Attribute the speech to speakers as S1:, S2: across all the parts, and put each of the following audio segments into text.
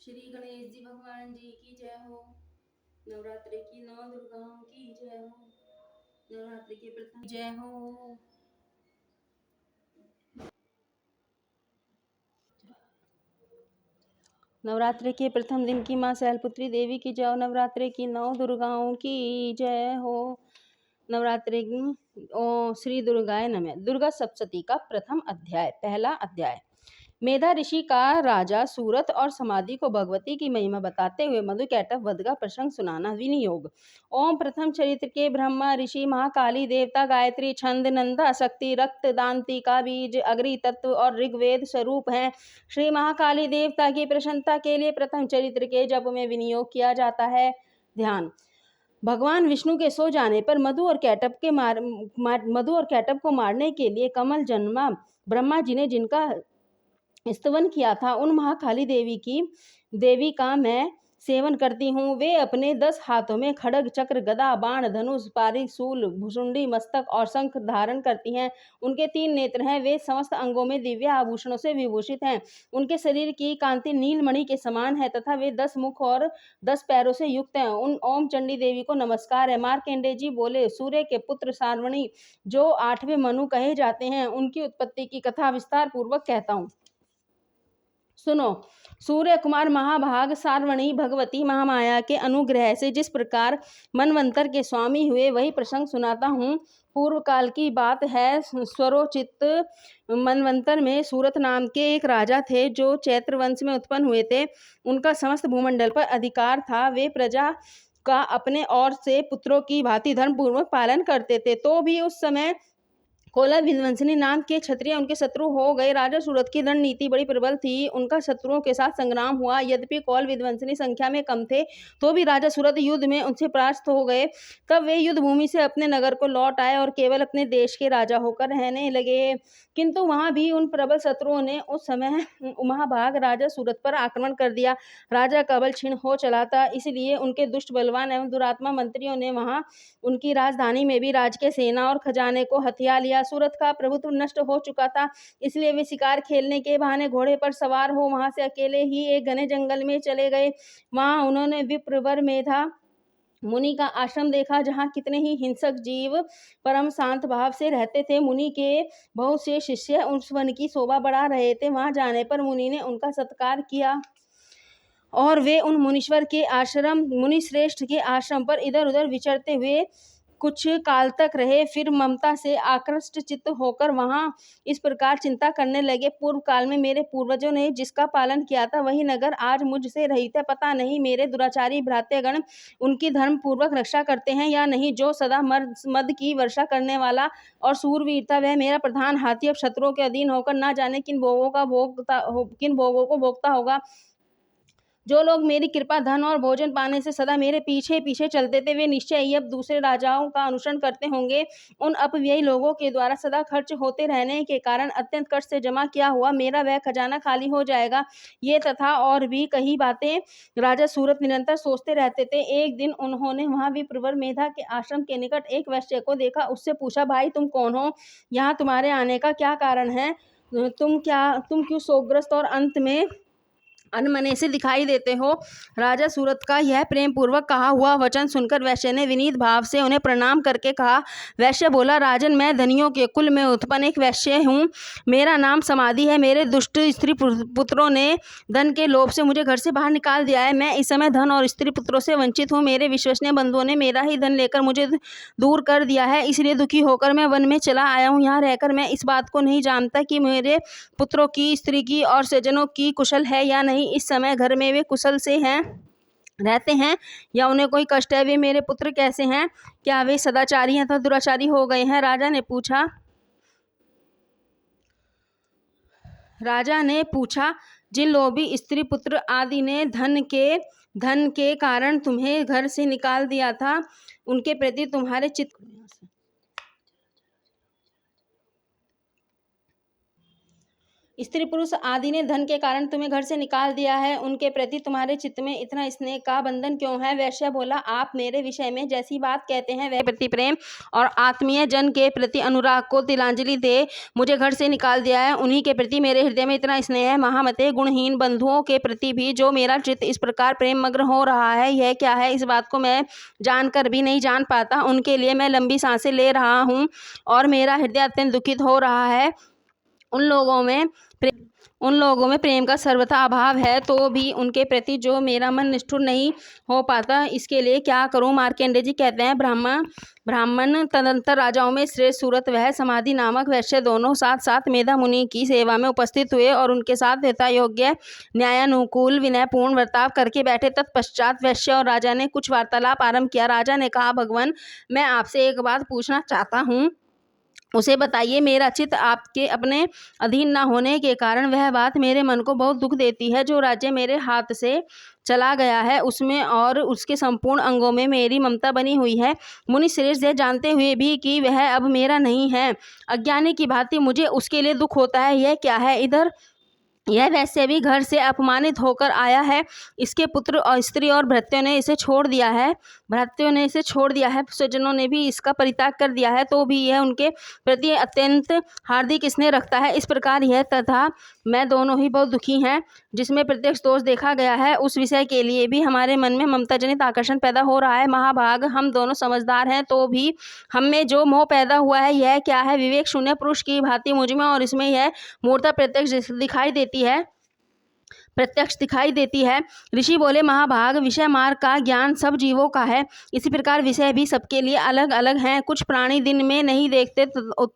S1: श्री गणेश जी भगवान जी की जय हो। नवरात्रि की 9 दुर्गाओं की जय हो। नवरात्रि के प्रथम जय हो। नवरात्रि के प्रथम दिन की मां शैलपुत्री देवी की जय हो। नवरात्रि की 9 दुर्गाओं की जय हो। नवरात्रि श्री दुर्गाय नमः। दुर्गा सप्तशती का प्रथम अध्याय। पहला अध्याय। मेधा ऋषि का राजा सूरत और समाधि को भगवती की महिमा बताते हुए मधुकैटभ वध का प्रसंग सुनाना। विनियोग। ओम प्रथम चरित्र के ब्रह्मा ऋषि महाकाली देवता गायत्री छंद नंदा शक्ति रक्त दांति का बीज अग्नि तत्व और ऋग्वेद स्वरूप हैं। श्री महाकाली देवता की प्रसन्नता के लिए प्रथम चरित्र के जप में विनियोग किया जाता है। ध्यान। भगवान विष्णु के सो जाने पर मधु और कैटभ को मारने के लिए कमल जन्मा ब्रह्मा जी ने जिनका स्तवन किया था उन महाकाली देवी का मैं सेवन करती हूँ। वे अपने 10 हाथों में खड्ग चक्र गदा बाण धनुष पारी शूल भुसुंडी मस्तक और शंख धारण करती हैं। उनके 3 नेत्र हैं। वे समस्त अंगों में दिव्य आभूषणों से विभूषित हैं। उनके शरीर की कांति नीलमणि के समान है तथा वे 10 मुख और 10 पैरों से युक्त हैं। उन ओम चंडी देवी को नमस्कार है। मार्कंडेय जी बोले, सूर्य के पुत्र सार्वणी जो 8वें मनु कहे जाते हैं, उनकी उत्पत्ति की कथा विस्तार पूर्वक कहता हूँ, सुनो। सूर्य कुमार महाभाग सार्वणी भगवती महामाया के अनुग्रह से जिस प्रकार मनवंतर के स्वामी हुए वही प्रसंग सुनाता हूँ। पूर्व काल की बात है। स्वरोचित मनवंतर में सूरत नाम के एक राजा थे जो चैत्र वंश में उत्पन्न हुए थे। उनका समस्त भूमंडल पर अधिकार था। वे प्रजा का अपने और से पुत्रों की भांति धर्म पूर्वक पालन करते थे। तो भी उस समय कोला विध्वंसनी नाम के क्षत्रिय उनके शत्रु हो गए। राजा सूरत की दंड नीति बड़ी प्रबल थी। उनका शत्रुओं के साथ संग्राम हुआ। यद्यपि कौल विध्वंसनी संख्या में कम थे तो भी राजा सूरत युद्ध में उनसे परास्त हो गए। तब वे युद्ध भूमि से अपने नगर को लौट आए और केवल अपने देश के राजा होकर रहने लगे। किंतु वहां भी उन प्रबल शत्रुओं ने उस समय महाभाग राजा सूरत पर आक्रमण कर दिया। राजा का बल क्षीण हो चला था, इसलिए उनके दुष्ट बलवान एवं दुरात्मा मंत्रियों ने वहां उनकी राजधानी में भी राजकीय सेना और खजाने को हथिया लिया। सूरत का प्रभुत्व नष्ट हो चुका था, इसलिए वे शिकार खेलने के बहाने घोड़े पर सवार हो वहां से अकेले ही एक घने जंगल में चले गए। वहां उन्होंने विप्रवर मेधा मुनि का आश्रम देखा, जहाँ कितने ही हिंसक जीव परम शांत भाव से रहते थे। मुनि के बहुत से शिष्य उस वन की शोभा बढ़ा रहे थे। वहां जाने पर मुनि ने उनका सत्कार किया और वे उन मुनि श्रेष्ठ के आश्रम पर इधर उधर विचरते हुए कुछ काल तक रहे। फिर ममता से आकृष्ट चित्त होकर वहां इस प्रकार चिंता करने लगे, पूर्व काल में मेरे पूर्वजों ने जिसका पालन किया था वही नगर आज मुझसे रहित है। पता नहीं मेरे दुराचारी भ्रात्यगण उनकी धर्म पूर्वक रक्षा करते हैं या नहीं। जो सदा मद की वर्षा करने वाला और सूरवीर था वह मेरा प्रधान हाथी अब शत्रुओं के अधीन होकर ना जाने किन भोगों को भोगता होगा। जो लोग मेरी कृपा धन और भोजन पाने से सदा मेरे पीछे पीछे चलते थे वे निश्चय ही अब दूसरे राजाओं का अनुसरण करते होंगे। उन अपव्ययी लोगों के द्वारा सदा खर्च होते रहने के कारण अत्यंत कष्ट से जमा किया हुआ मेरा वह खजाना खाली हो जाएगा। ये तथा और भी कई बातें राजा सूरत निरंतर सोचते रहते थे। एक दिन उन्होंने वहां विप्रवर मेधा के आश्रम के निकट एक वैश्य को देखा। उससे पूछा, भाई तुम कौन हो? यहाँ तुम्हारे आने का क्या कारण है? तुम क्यों शोकग्रस्त और अंत में अनमने से दिखाई देते हो? राजा सूरत का यह प्रेम पूर्वक कहा हुआ वचन सुनकर वैश्य ने विनीत भाव से उन्हें प्रणाम करके कहा। वैश्य बोला, राजन, मैं धनियों के कुल में उत्पन्न एक वैश्य हूँ। मेरा नाम समाधि है। मेरे दुष्ट स्त्री पुत्रों ने धन के लोभ से मुझे घर से बाहर निकाल दिया है। मैं इस समय धन और स्त्री पुत्रों से वंचित हूँ। मेरे विश्वसनीय बंधुओं ने मेरा ही धन लेकर मुझे दूर कर दिया है, इसलिए दुखी होकर मैं वन में चला आया हूँ। यहाँ रहकर मैं इस बात को नहीं जानता कि मेरे पुत्रों की, स्त्री की और स्वजनों की कुशल है या नहीं। इस समय घर में वे कुशल से हैं, रहते हैं या उन्हें कोई कष्ट है? वे मेरे पुत्र कैसे हैं? क्या वे सदाचारी हैं अथवा दुराचारी हो गए हैं? राजा ने पूछा, जिन लोभी स्त्री पुत्र आदि ने धन के कारण तुम्हें घर से निकाल दिया था, उनके प्रति तुम्हारे स्त्री पुरुष आदि ने धन के कारण तुम्हें घर से निकाल दिया है, उनके प्रति तुम्हारे चित्त में इतना स्नेह का बंधन क्यों है? वैश्य बोला, आप मेरे विषय में जैसी बात कहते हैं वह प्रति प्रेम और आत्मीय जन के प्रति अनुराग को तिलांजलि दे मुझे घर से निकाल दिया है, उन्हीं के प्रति मेरे हृदय में इतना स्नेह है। महामते, गुणहीन बंधुओं के प्रति भी जो मेरा चित्त इस प्रकार प्रेम मग्न हो रहा है, यह क्या है? इस बात को मैं जानकर भी नहीं जान पाता। उनके लिए मैं लंबी सांसें ले रहा हूँ और मेरा हृदय अत्यंत दुखित हो रहा है। उन लोगों में प्रेम का सर्वथा अभाव है, तो भी उनके प्रति जो मेरा मन निष्ठुर नहीं हो पाता, इसके लिए क्या करूं? मार्कंडेय जी कहते हैं, ब्राह्मण तदंतर राजाओं में श्रेष्ठ सूरत वह समाधि नामक वैश्य दोनों साथ साथ मेधा मुनि की सेवा में उपस्थित हुए और उनके साथ यथा योग्य न्यायानुकूल विनयपूर्ण वर्ताव करके बैठे। तत्पश्चात वैश्य और राजा ने कुछ वार्तालाप आरंभ किया। राजा ने कहा, भगवान, मैं आपसे एक बात पूछना चाहता हूँ, उसे बताइए। मेरा चित्त आपके अपने अधीन न होने के कारण वह बात मेरे मन को बहुत दुख देती है। जो राज्य मेरे हाथ से चला गया है उसमें और उसके संपूर्ण अंगों में मेरी ममता बनी हुई है। मुनि श्रेष्ठ यह जानते हुए भी कि वह अब मेरा नहीं है, अज्ञानी की भांति मुझे उसके लिए दुख होता है। यह क्या है? इधर यह वैसे भी घर से अपमानित होकर आया है, इसके पुत्र और स्त्री और भृत्यों ने इसे छोड़ दिया है, स्वजनों ने भी इसका परित्याग कर दिया है, तो भी यह उनके प्रति अत्यंत हार्दिक स्नेह रखता है। इस प्रकार यह तथा मैं दोनों ही बहुत दुखी हैं। जिसमें प्रत्यक्ष दोष देखा गया है उस विषय के लिए भी हमारे मन में ममता जनित आकर्षण पैदा हो रहा है। महाभाग, हम दोनों समझदार हैं तो भी हम में जो मोह पैदा हुआ है यह क्या है? विवेक शून्य पुरुष की भांति मुझ में और इसमें यह मूर्ता प्रत्यक्ष दिखाई देती है। ऋषि बोले, महाभाग, विषय मार्ग का ज्ञान सब जीवों का है, इसी प्रकार विषय भी सबके लिए अलग अलग हैं। कुछ प्राणी दिन में नहीं देखते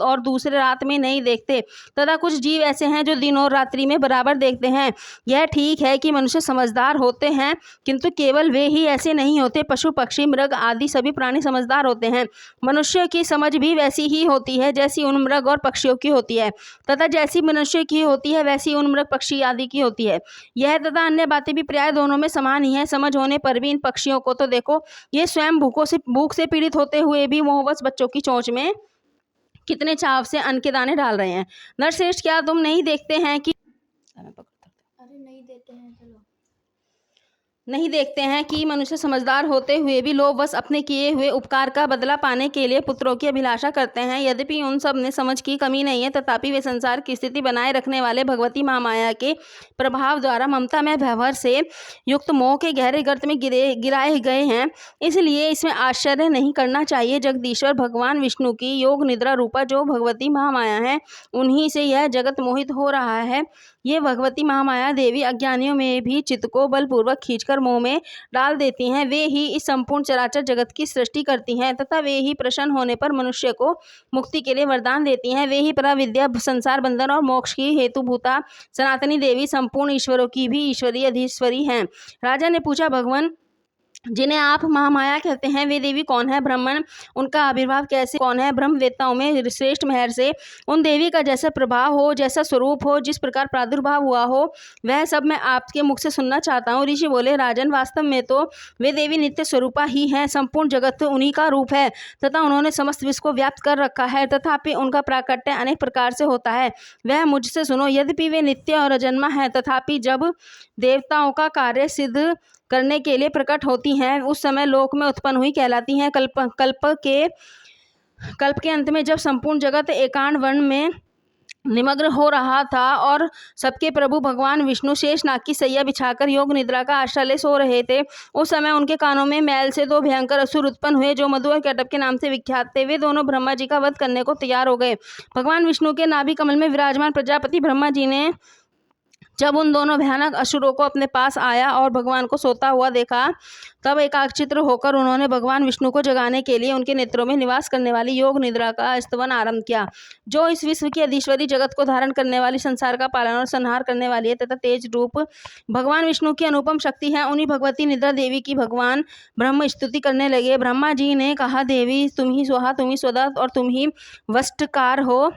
S1: और दूसरे रात में नहीं देखते, तथा कुछ जीव ऐसे हैं जो दिन और रात्रि में बराबर देखते हैं। यह ठीक है कि मनुष्य समझदार होते हैं, किंतु केवल वे ही ऐसे नहीं होते। पशु पक्षी मृग आदि सभी प्राणी समझदार होते हैं। मनुष्य की समझ भी वैसी ही होती है जैसी उन मृग और पक्षियों की होती है, तथा जैसी मनुष्य की होती है वैसी उन मृग पक्षी आदि की होती है। यह तथा अन्य बातें भी प्राय दोनों में समान ही है। समझ होने पर भी इन पक्षियों को तो देखो, ये स्वयं भूख से पीड़ित होते हुए भी मोहवश बच्चों की चोंच में कितने चाव से अन्न के दाने डाल रहे हैं। नरश्रेष्ठ, क्या तुम नहीं देखते हैं कि मनुष्य समझदार होते हुए भी लोभवश अपने किए हुए उपकार का बदला पाने के लिए पुत्रों की अभिलाषा करते हैं। यद्यपि उन सब में समझ की कमी नहीं है, तथापि वे संसार की स्थिति बनाए रखने वाले भगवती महामाया के प्रभाव द्वारा ममता में व्यवहार से युक्त मोह के गहरे गर्त में गिराए गए हैं। इसलिए इसमें आश्चर्य नहीं करना चाहिए। जगदीश्वर भगवान विष्णु की योग निद्रा रूपा जो भगवती महामाया है, उन्हीं से यह जगत मोहित हो रहा है। ये भगवती महामाया देवी अज्ञानियों में भी चित्त को बलपूर्वक खींचकर मोह में डाल देती हैं। वे ही इस संपूर्ण चराचर जगत की सृष्टि करती हैं तथा वे ही प्रसन्न होने पर मनुष्य को मुक्ति के लिए वरदान देती हैं। वे ही पराविद्या, संसार बंधन और मोक्ष की हेतुभूता सनातनी देवी संपूर्ण ईश्वरों की भी ईश्वरीय अधीश्वरी हैं। राजा ने पूछा, भगवान, जिन्हें आप महामाया कहते हैं वे देवी कौन है? ब्राह्मण, उनका आविर्भाव कैसे कौन है? ब्रह्मवेत्ताओं में श्रेष्ठ महर से उन देवी का जैसा प्रभाव हो, जैसा स्वरूप हो, जिस प्रकार प्रादुर्भाव हुआ हो, वह सब मैं आपके मुख से सुनना चाहता हूँ। ऋषि बोले, राजन, वास्तव में तो वे देवी नित्य स्वरूपा ही हैं। संपूर्ण जगत उन्हीं का रूप है तथा उन्होंने समस्त विश्व को व्याप्त कर रखा है, तथापि उनका प्राकट्य अनेक प्रकार से होता है। वह मुझसे सुनो। यद्यपि वे नित्य और अजन्मा है, तथापि जब देवताओं का कार्य सिद्ध करने के लिए प्रकट होती हैं उस समय लोक में उत्पन्न हुई कहलाती हैं। कल्प के अंत में जब संपूर्ण जगत एकांत वन में निमग्न हो रहा था और सबके प्रभु भगवान विष्णु शेषनाग की सैया बिछाकर योग निद्रा का आश्रय ले सो रहे थे, उस समय उनके कानों में मैल से दो भयंकर असुर उत्पन्न हुए जो मधु और कैटभ के नाम से विख्यात थे। वे दोनों ब्रह्मा जी का वध करने को तैयार हो गए। भगवान विष्णु के नाभि कमल में विराजमान प्रजापति ब्रह्मा जी ने जब उन दोनों भयानक असुरों को अपने पास आया और भगवान को सोता हुआ देखा, तब एकाग्रचित्त होकर उन्होंने भगवान विष्णु को जगाने के लिए उनके नेत्रों में निवास करने वाली योग निद्रा का स्तवन आरंभ किया, जो इस विश्व की अधीश्वरी, जगत को धारण करने वाली, संसार का पालन और संहार करने वाली है तथा तेज रूप भगवान विष्णु की अनुपम शक्ति है। उन्हीं भगवती निद्रा देवी की भगवान ब्रह्म स्तुति करने लगे। ब्रह्मा जी ने कहा, देवी, तुम ही स्वाहा, तुम ही स्वदा और तुम ही वसटकार हो।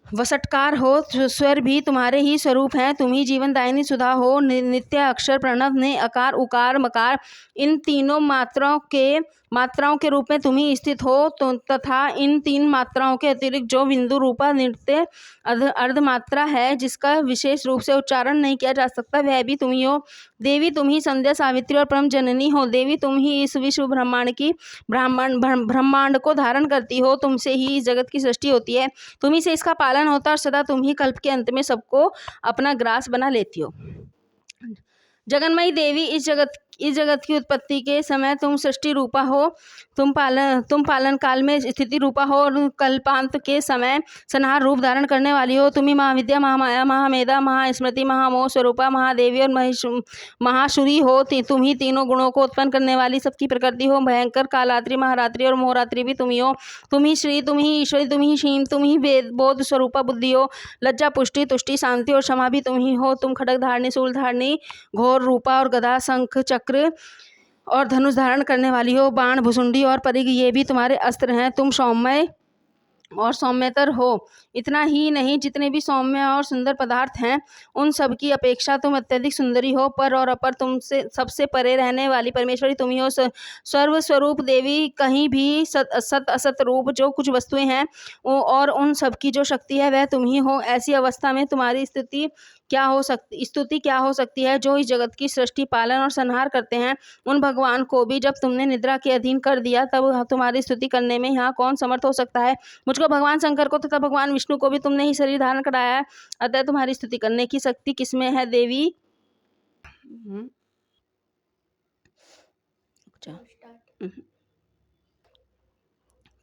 S1: स्वर भी तुम्हारे ही स्वरूप हैं। तुम ही जीवनदायिनी सुधा हो। नित्य अक्षर प्रणव ने अकार, उकार, मकार इन तीनों मात्राओं के मात्राओं के रूप में तुम ही स्थित हो, तो तथा इन 3 मात्राओं के अतिरिक्त जो बिंदु रूपा नृत्य अर्धमात्रा है जिसका विशेष रूप से उच्चारण नहीं किया जा सकता, वह भी तुम ही हो। देवी तुम ही संध्या, सावित्री और परम जननी हो। देवी तुम ही इस विश्व ब्रह्मांड को धारण करती हो। तुमसे ही इस जगत की सृष्टि होती है, तुम्ही से इसका पालन होता है और सदा तुम ही कल्प के अंत में सबको अपना ग्रास बना लेती हो। जगन्मयी देवी, इस जगत की उत्पत्ति के समय तुम सृष्टि रूपा हो, तुम पालन काल में स्थिति रूपा हो और कल्पांत के समय संहार रूप धारण करने वाली हो। तुम ही महाविद्या, महामाया, महामेधा, महास्मृति, महामोह स्वरूपा, महादेवी और महाशुरी हो। तुम ही तीनों गुणों को उत्पन्न करने वाली सबकी प्रकृति हो। भयंकर, कालात्रि, महारात्रि और मोहरात्रि भी तुम ही हो। तुम ही श्री, तुम ही ईश्वरी, तुम ही शीम, तुम ही वेद बोध स्वरूपा बुद्धि हो। लज्जा, पुष्टि, तुष्टि, शांति और क्षमा भी तुम ही हो। तुम खड्ग धारणी, शूल धारणी, घोर रूपा और गदा, शंख, चक्र और धनुष धारण करने वाली हो। बाण, भुसुंडी और परिघ ये भी तुम्हारे अस्त्र हैं। तुम सौम्य और सौम्यतर हो। इतना ही नहीं, जितने भी सौम्य और सुंदर पदार्थ हैं उन सब की अपेक्षा तुम अत्यधिक सुंदरी हो। पर और अपर, तुमसे सबसे परे रहने वाली परमेश्वरी तुम ही हो। सर्वस्वरूप देवी, कहीं भी सत असत रूप जो कुछ वस्तुएं हैं और उन सब की जो शक्ति है वह तुम ही हो। ऐसी अवस्था में तुम्हारी स्तुति क्या हो सकती है जो इस जगत की सृष्टि, पालन और संहार करते हैं। उन भगवान को भी जब तुमने निद्रा के अधीन कर दिया तब तुम्हारी स्तुति करने में यहाँ कौन समर्थ हो सकता है। मुझको, भगवान शंकर को तथा भगवान विष्णु को भी तुमने ही शरीर धारण कराया है, अतः तुम्हारी स्तुति करने की शक्ति किसमें है देवी।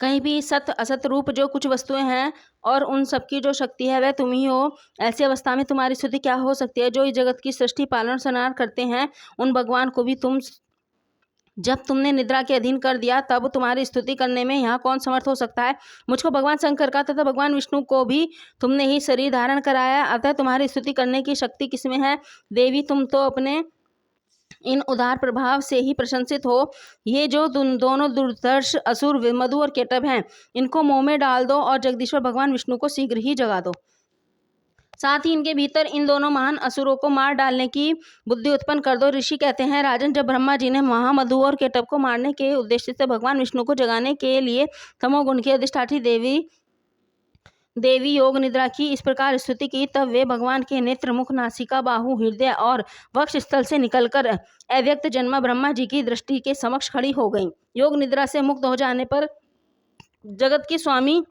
S1: कहीं भी सत असत रूप जो कुछ वस्तुएं हैं और उन सब की जो शक्ति है वह तुम ही हो। ऐसी अवस्था में तुम्हारी स्तुति क्या हो सकती है जो इस जगत की सृष्टि, पालन और संहार करते हैं। उन भगवान को भी जब तुमने निद्रा के अधीन कर दिया तब तुम्हारी स्तुति करने में यहाँ कौन समर्थ हो सकता है। मुझको, भगवान शंकर का तथा भगवान विष्णु को भी तुमने ही शरीर धारण कराया, अतः तुम्हारी स्तुति करने की शक्ति किसमें है देवी। तुम तो अपने इन उदार प्रभाव से ही प्रशंसित हो। ये जो दोनों दुर्धर्ष असुर मधु और केटभ हैं, इनको मोह में डाल दो और जगदीश्वर भगवान विष्णु को शीघ्र ही जगा दो। साथ ही इनके भीतर इन दोनों महान असुरों को मार डालने की बुद्धि उत्पन्न कर दो। ऋषि कहते हैं, राजन, जब ब्रह्मा जी ने महामधु और केटभ को मारने के उद्देश्य से भगवान विष्णु को जगाने के लिए तमोगुण की अधिष्ठात्री देवी योग निद्रा की इस प्रकार स्तुति की, तब वे भगवान के नेत्र, मुख, नासिका, बाहु, हृदय और वक्ष स्थल से निकलकर अव्यक्त जन्मा ब्रह्मा जी की दृष्टि के समक्ष खड़ी हो गईं। योग निद्रा से मुक्त हो जाने पर जगत के स्वामी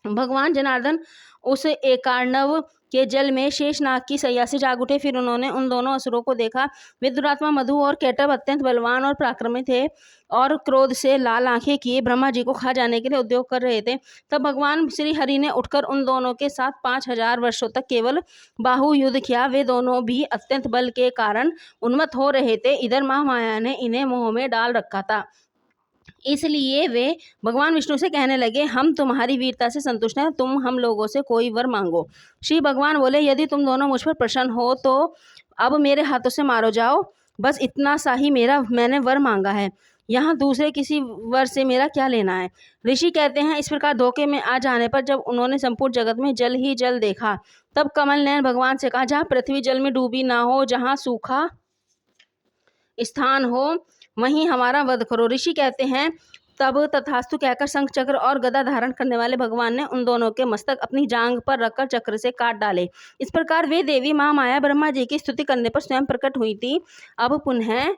S1: भगवान जनार्दन उस एकार्णव के जल में शेषनाग की सैया से जाग उठे। फिर उन्होंने उन दोनों असुरों को देखा। वे दुरात्मा मधु और केटभ अत्यंत बलवान और पराक्रमी थे और क्रोध से लाल आंखें किए ब्रह्मा जी को खा जाने के लिए उद्योग कर रहे थे। तब भगवान श्री हरि ने उठकर उन दोनों के साथ 5000 वर्षों तक केवल बाहु युद्ध किया। वे दोनों भी अत्यंत बल के कारण उन्मत्त हो रहे थे। इधर महामाया ने इन्हें मोह में डाल रखा था, इसलिए वे भगवान विष्णु से कहने लगे, हम तुम्हारी वीरता से संतुष्ट हैं, तुम हम लोगों से कोई वर मांगो। श्री भगवान बोले, यदि तुम दोनों मुझ पर प्रसन्न हो तो अब मेरे हाथों से मारो जाओ। बस इतना सा ही मैंने वर मांगा है, यहाँ दूसरे किसी वर से मेरा क्या लेना है। ऋषि कहते हैं, इस प्रकार धोखे में आ जाने पर जब उन्होंने संपूर्ण जगत में जल ही जल देखा, तब कमल नयन भगवान से कहा, जहाँ पृथ्वी जल में डूबी ना हो, जहाँ सूखा स्थान हो, वहीं हमारा वध करो। ऋषि कहते हैं, तब तथास्तु कहकर शंख, चक्र और गदा धारण करने वाले भगवान ने उन दोनों के मस्तक अपनी जांघ पर रखकर चक्र से काट डाले। इस प्रकार वे देवी महामाया ब्रह्मा जी की स्तुति करने पर स्वयं प्रकट हुई थी। अब पुनः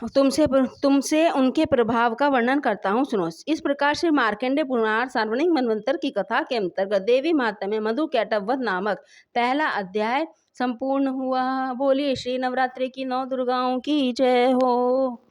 S1: तुमसे उनके प्रभाव का वर्णन करता हूँ, सुनो। इस प्रकार से मार्कंडेय पुराण सार्वजनिक मनवंतर की कथा के अंतर्गत देवी महात्म्य मधु केटभ वध नामक पहला अध्याय संपूर्ण हुआ। बोलिए श्री नवरात्रि की 9 दुर्गाओं की जय हो।